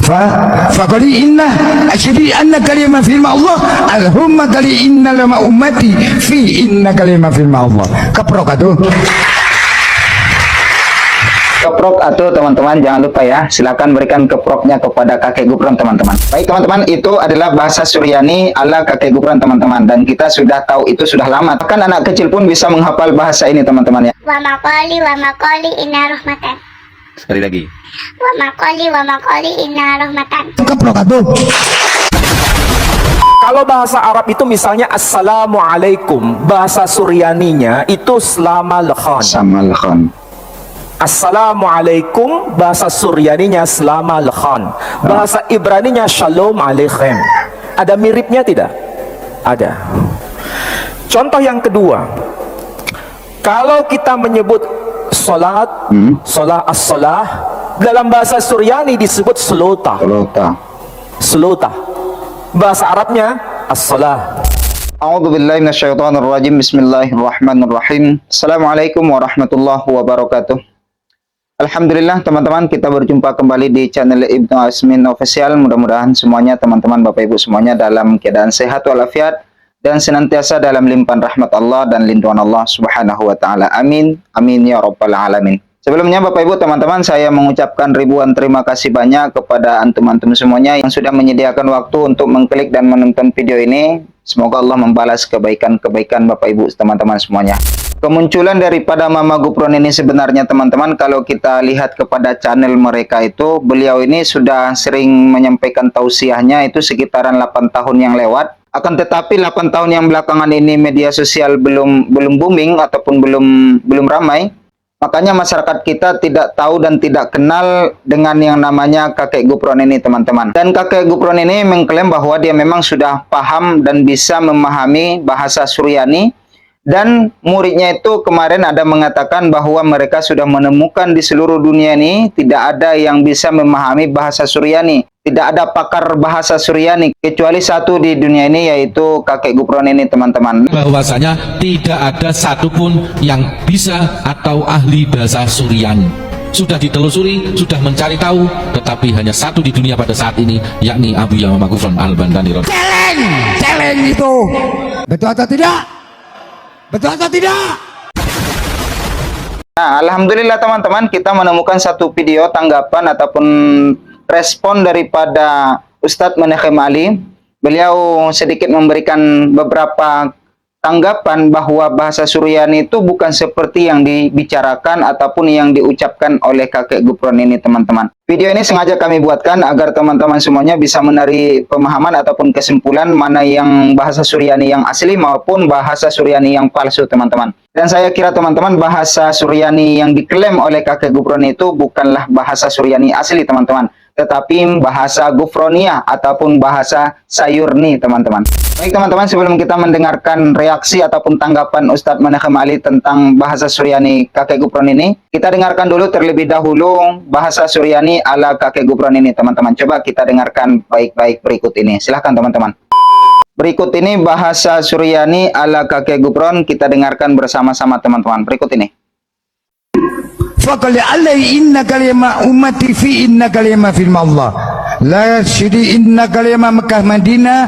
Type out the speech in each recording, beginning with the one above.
Faqali inna asyhadu anna kalimah firman Allah Allahumma qali inna lama ummati fi inna kalimah firman Allah. Keprok atuh. Keprok atau teman-teman, jangan lupa ya, silakan berikan keproknya kepada kakek Gufron teman-teman. Baik teman-teman, itu adalah bahasa Suryani ala kakek Gufron teman-teman, dan kita sudah tahu itu sudah lama. Bahkan anak kecil pun bisa menghafal bahasa ini teman-teman ya. Wa maqali inna rahmatan. Sekali lagi. Wa maqali inna rahmatan. Keprok atuh. Kalau bahasa Arab itu misalnya Assalamualaikum, bahasa Suryaninya itu Slamalkhan. Samalkhan. Assalamualaikum, bahasa Suryaninya Slamalkhan. Bahasa Ibraninya Shalom Aleichem. Ada miripnya tidak? Ada. Contoh yang kedua, kalau kita menyebut salat, salah as-salah, dalam bahasa Suryani disebut slota. Slota. Bahasa Arabnya as-salah. A'udzubillahi minasyaitonirrajim. Bismillahirrahmanirrahim. Assalamualaikum warahmatullahi wabarakatuh. Alhamdulillah teman-teman, kita berjumpa kembali di channel Ibnu Asmin Official. Mudah-mudahan semuanya teman-teman, Bapak Ibu semuanya dalam keadaan sehat walafiat dan senantiasa dalam limpahan rahmat Allah dan lindungan Allah Subhanahu wa taala. Amin. Amin ya rabbal alamin. Sebelumnya Bapak Ibu teman-teman, saya mengucapkan ribuan terima kasih banyak kepada antum-antum semuanya yang sudah menyediakan waktu untuk mengklik dan menonton video ini. Semoga Allah membalas kebaikan-kebaikan Bapak Ibu teman-teman semuanya. Kemunculan daripada Mama Gufron ini sebenarnya teman-teman, kalau kita lihat kepada channel mereka itu, beliau ini sudah sering menyampaikan tausiahnya itu sekitaran 8 tahun yang lewat. Akan tetapi 8 tahun yang belakangan ini media sosial belum booming ataupun belum ramai. Makanya masyarakat kita tidak tahu dan tidak kenal dengan yang namanya kakek Gufron ini teman-teman. Dan kakek Gufron ini mengklaim bahwa dia memang sudah paham dan bisa memahami bahasa Suryani. Dan muridnya itu kemarin ada mengatakan bahwa mereka sudah menemukan di seluruh dunia ini tidak ada yang bisa memahami bahasa Suryani. Tidak ada pakar bahasa Suryani kecuali satu di dunia ini, yaitu kakek Gufron ini teman-teman. Bahwasanya tidak ada satupun yang bisa atau ahli bahasa Suryani. Sudah ditelusuri, sudah mencari tahu, tetapi hanya satu di dunia pada saat ini, yakni Abu Yamamah Gufron Al-Bandani. Challenge itu. Betul atau tidak? Betul atau tidak? Nah, alhamdulillah teman-teman, kita menemukan satu video tanggapan ataupun respon daripada Ustadz Menachem Ali. Beliau sedikit memberikan beberapa tanggapan bahwa bahasa Suryani itu bukan seperti yang dibicarakan ataupun yang diucapkan oleh kakek Gufron ini teman-teman. Video ini sengaja kami buatkan agar teman-teman semuanya bisa menarik pemahaman ataupun kesimpulan mana yang bahasa Suryani yang asli maupun bahasa Suryani yang palsu teman-teman. Dan saya kira teman-teman, bahasa Suryani yang diklaim oleh kakek Gufron itu bukanlah bahasa Suryani asli teman-teman, tetapi bahasa Gufronia ataupun bahasa Sayurni teman-teman. Baik teman-teman, sebelum kita mendengarkan reaksi ataupun tanggapan Ustadz Menachem Ali tentang bahasa Suryani kakek Gufron ini, kita dengarkan dulu terlebih dahulu bahasa Suryani ala kakek Gufron ini teman-teman. Coba kita dengarkan baik-baik berikut ini. Silahkan teman-teman. Berikut ini bahasa Suryani ala kakek Gufron, kita dengarkan bersama-sama teman-teman. Berikut ini. Faqali alai inna kalimah ummati fi inna kalimah firman Allah. La syidi inna kalimah Mekah Madinah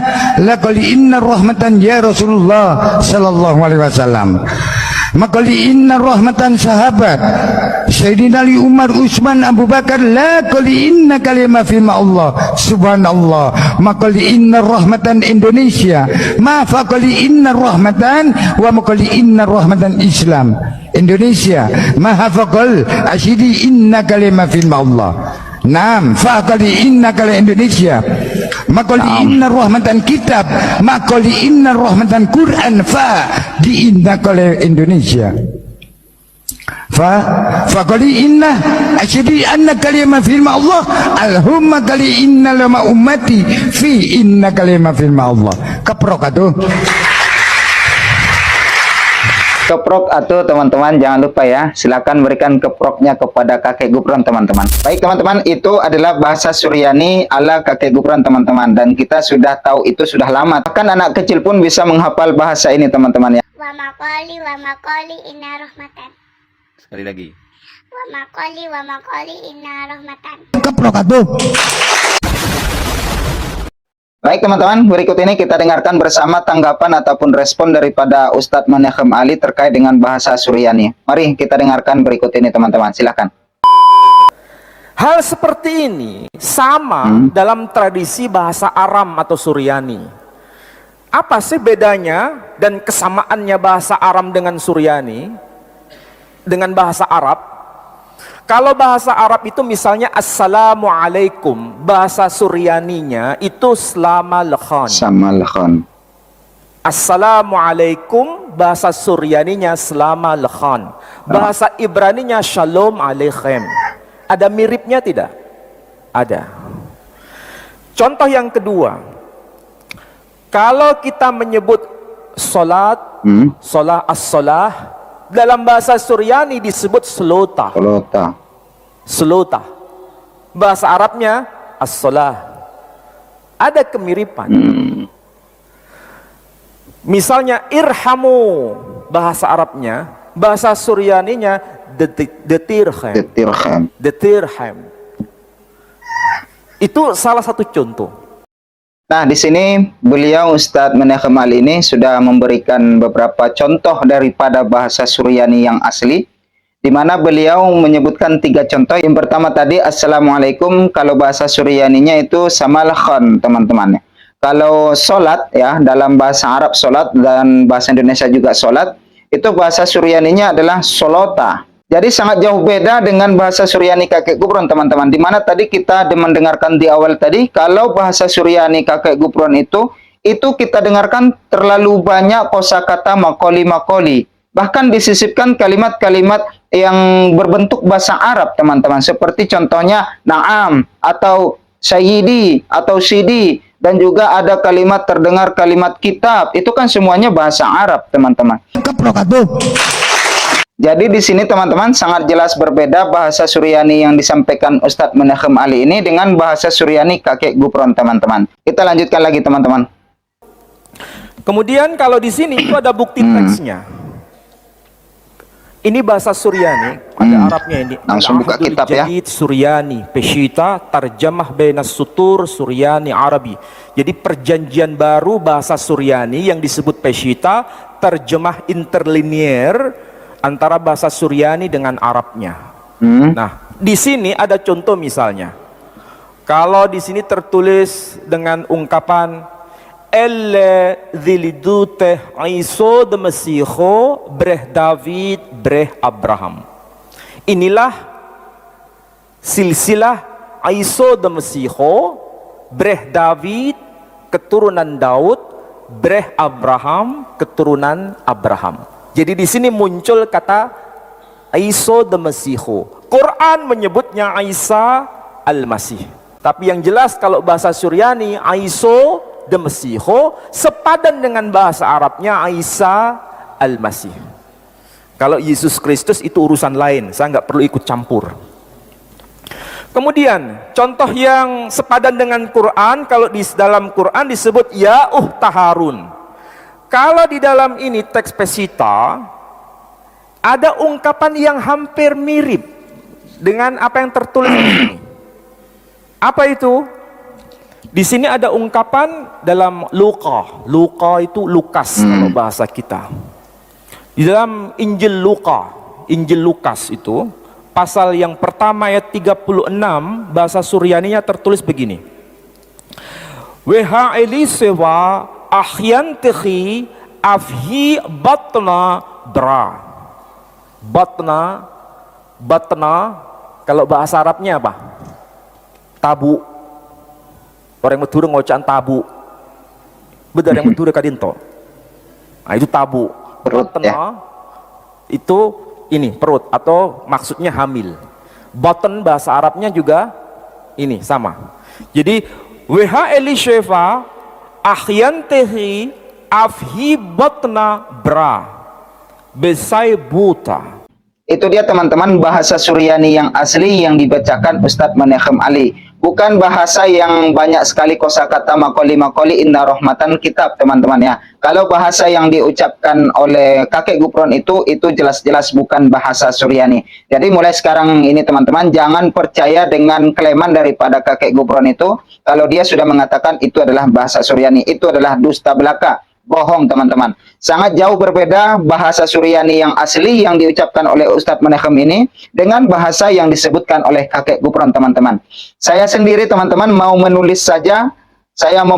la qali inna rahmatan ya Rasulullah sallallahu alaihi wasallam. Maqali inna rahmatan sahabat Sayyidina Ali Umar Utsman Abu Bakar la qali inna kalimah firman Allah subhanallah. Maqali inna rahmatan Indonesia ma faqali inna rahmatan wa maqali inna rahmatan Islam Indonesia maha faqal asyidi inna kalimah firman Allah. Naam, faqali inna kalimah Indonesia maqali inna rahmatan kitab maqali inna rahmatan Quran fa di inna kalimah Indonesia faqali inna asyhadu anna kalimah firman Allah Allahumma qali inna lama ummati fi inna kalimah firman Allah. Keprok atuh. Keprok atau teman-teman, jangan lupa ya, silakan berikan keproknya kepada kakek Gufron teman-teman. Baik teman-teman, itu adalah bahasa Suryani ala kakek Gufron teman-teman, dan kita sudah tahu itu sudah lama. Bahkan anak kecil pun bisa menghafal bahasa ini teman-teman ya. Wa maqali inna rahmatan. Sekali lagi. Wa maqali inna rahmatan. Keprok atuh. Baik teman-teman, berikut ini kita dengarkan bersama tanggapan ataupun respon daripada Ustadz Maneghem Ali terkait dengan bahasa Suryani. Mari kita dengarkan berikut ini teman-teman, silakan. Hal seperti ini sama dalam tradisi bahasa Aram atau Suryani. Apa sih bedanya dan kesamaannya bahasa Aram dengan Suryani dengan bahasa Arab? Kalau bahasa Arab itu misalnya Assalamualaikum, bahasa Suryaninya itu Slama Lekhan. Sama Lekhan. Assalamualaikum, bahasa Suryaninya Slama Lekhan. Bahasa Ibraninya Shalom Aleichem. Ada miripnya tidak? Ada. Contoh yang kedua, kalau kita menyebut solat, solah as-solah, dalam bahasa Suryani disebut selota. Selota. Bahasa Arabnya as-solah. Ada kemiripan. Misalnya irhamu, bahasa Arabnya, bahasa Suryaninya detirham. Itu salah satu contoh. Nah, di sini beliau Ustadz Maneghem Ali ini sudah memberikan beberapa contoh daripada bahasa Suryani yang asli, di mana beliau menyebutkan 3 contoh. Yang pertama tadi Assalamualaikum, kalau bahasa Suryaninya itu Samalakhan, teman-teman. Kalau solat ya, dalam bahasa Arab solat dan bahasa Indonesia juga solat, itu bahasa Suryaninya adalah solota. Jadi sangat jauh beda dengan bahasa Suryani kakek Gufron, teman-teman. Dimana tadi kita mendengarkan di awal tadi, kalau bahasa Suryani kakek Gufron itu kita dengarkan terlalu banyak kosakata makoli. Bahkan disisipkan kalimat-kalimat yang berbentuk bahasa Arab, teman-teman. Seperti contohnya na'am, atau sayyidi, atau sidi. Dan juga ada kalimat terdengar kalimat kitab. Itu kan semuanya bahasa Arab, teman-teman. Jadi di sini teman-teman sangat jelas berbeda bahasa Suryani yang disampaikan Ustadz Maneghem Ali ini dengan bahasa Suryani kakek Gufron, teman-teman. Kita lanjutkan lagi, teman-teman. Kemudian kalau di sini itu ada bukti teksnya. Ini bahasa Suryani, ada Arabnya ini. Langsung buka kitab ya. Suryani, Peshita, Tarjamah Bainas Sutur, Suryani Arabi. Jadi perjanjian baru bahasa Suryani yang disebut Peshita, terjemah interlinier antara bahasa Suryani dengan Arabnya. Nah, di sini ada contoh misalnya. Kalau di sini tertulis dengan ungkapan Elle zilidute Aiso de Mesiho breh David breh Abraham. Inilah silsilah Aiso de Mesiho breh David keturunan Daud breh Abraham keturunan Abraham. Jadi di sini muncul kata Aiso de Mesiho. Quran menyebutnya Isa al-Masih. Tapi yang jelas kalau bahasa Suryani Aiso de Mesiho sepadan dengan bahasa Arabnya Isa al-Masih. Kalau Yesus Kristus itu urusan lain, saya nggak perlu ikut campur. Kemudian contoh yang sepadan dengan Quran, kalau di dalam Quran disebut ya Harun. Kalau di dalam ini teks Pesita ada ungkapan yang hampir mirip dengan apa yang tertulis di sini. Apa itu? Di sini ada ungkapan dalam Luka. Luka itu Lukas kalau bahasa kita. Di dalam Injil Lukas itu pasal yang pertama ayat 36 bahasa Suryaninya tertulis begini. Weha Elisewa ahyantihi afhi batna bra. Batna kalau bahasa Arabnya apa? Tabu. Orang Madura ngocaan tabu. Benar yang Madura kadinto. Nah, itu tabu. Batna ya. Itu ini perut atau maksudnya hamil. Batn bahasa Arabnya juga ini sama. Jadi WH Elisheva ahyantehi afhi batna bra besai buta. Itu dia teman-teman bahasa Suryani yang asli yang dibacakan Ustadz Maneghem Ali. bukan bahasa yang banyak sekali kosakata makoli inna rahmatan kitab, teman-teman ya. Kalau bahasa yang diucapkan oleh kakek Gufron itu jelas-jelas bukan bahasa Suryani. Jadi mulai sekarang ini teman-teman, jangan percaya dengan klaiman daripada kakek Gufron itu. Kalau dia sudah mengatakan itu adalah bahasa Suryani, itu adalah dusta belaka. Bohong teman-teman. Sangat jauh berbeda bahasa Suryani yang asli yang diucapkan oleh Ustadz Menachem ini dengan bahasa yang disebutkan oleh kakek Gufron, teman-teman. Saya sendiri teman-teman mau menulis saja, saya mau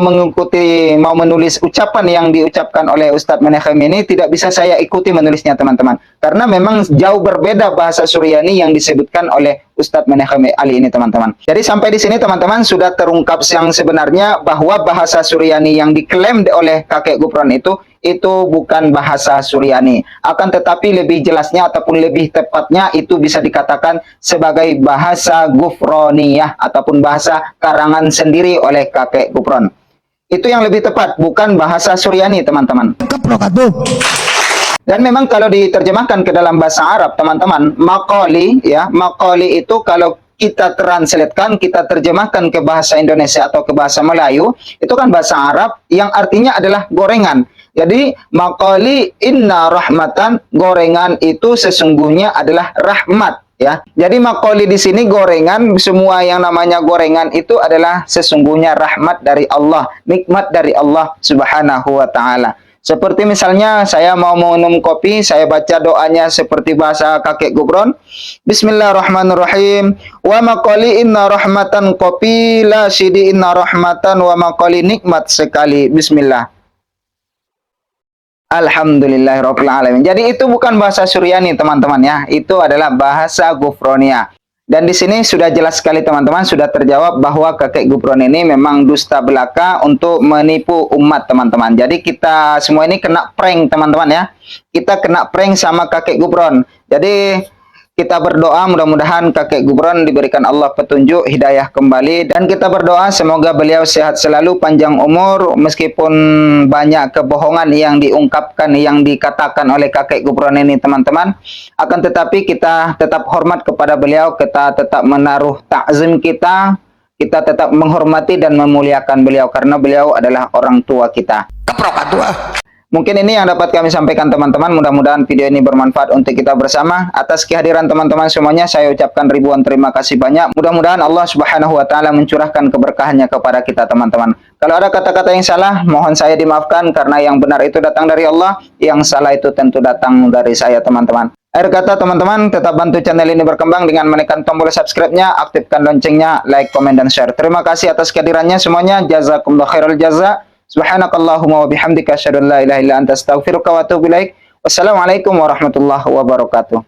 menulis ucapan yang diucapkan oleh Ustadz Menachem ini, tidak bisa saya ikuti menulisnya teman-teman. Karena memang jauh berbeda bahasa Suryani yang disebutkan oleh Ustadz Menachem Ali ini teman-teman. Jadi sampai di sini teman-teman sudah terungkap yang sebenarnya bahwa bahasa Suryani yang diklaim oleh kakek Gufron itu bukan bahasa Suryani. Akan tetapi lebih jelasnya ataupun lebih tepatnya itu bisa dikatakan sebagai bahasa Gufroniyah ataupun bahasa karangan sendiri oleh kakek Gufron. Itu yang lebih tepat, bukan bahasa Suryani teman-teman. Dan memang kalau diterjemahkan ke dalam bahasa Arab teman-teman, makoli ya, makoli itu kalau kita translatekan, kita terjemahkan ke bahasa Indonesia atau ke bahasa Melayu, itu kan bahasa Arab yang artinya adalah gorengan. Jadi makoli inna rahmatan, gorengan itu sesungguhnya adalah rahmat ya. Jadi makoli di sini gorengan, semua yang namanya gorengan itu adalah sesungguhnya rahmat dari Allah, nikmat dari Allah Subhanahu wa taala. Seperti misalnya saya mau minum kopi, saya baca doanya seperti bahasa kakek Gufron. Bismillahirrahmanirrahim. Wa maqali inna rahmatan kopi la sidi inna rahmatan wa maqali nikmat sekali. Bismillah. Alhamdulillahirabbil alamin. Jadi itu bukan bahasa Suryani teman-teman ya. Itu adalah bahasa Gufronia. Dan di sini sudah jelas sekali teman-teman, sudah terjawab bahwa kakek Gufron ini memang dusta belaka untuk menipu umat teman-teman. Jadi kita semua ini kena prank teman-teman ya. Kita kena prank sama kakek Gufron. Jadi kita berdoa mudah-mudahan kakek Gufron diberikan Allah petunjuk, hidayah kembali. Dan kita berdoa semoga beliau sehat selalu, panjang umur. Meskipun banyak kebohongan yang diungkapkan, yang dikatakan oleh kakek Gufron ini teman-teman. Akan tetapi kita tetap hormat kepada beliau, kita tetap menaruh takzim kita tetap menghormati dan memuliakan beliau. Karena beliau adalah orang tua kita. Mungkin ini yang dapat kami sampaikan teman-teman. Mudah-mudahan video ini bermanfaat untuk kita bersama. Atas kehadiran teman-teman semuanya saya ucapkan ribuan terima kasih banyak. Mudah-mudahan Allah Subhanahu wa taala mencurahkan keberkahannya kepada kita teman-teman. Kalau ada kata-kata yang salah, mohon saya dimaafkan karena yang benar itu datang dari Allah, yang salah itu tentu datang dari saya teman-teman. Akhir kata teman-teman, tetap bantu channel ini berkembang dengan menekan tombol subscribe-nya, aktifkan loncengnya, like, komen, dan share. Terima kasih atas kehadirannya semuanya. Jazakumullah khairul jaza. Subhanakallahumma wa bihamdika asyhadu an la ilaha illa anta astaghfiruka wa atubu ilaik. Wassalamualaikum warahmatullahi wabarakatuh.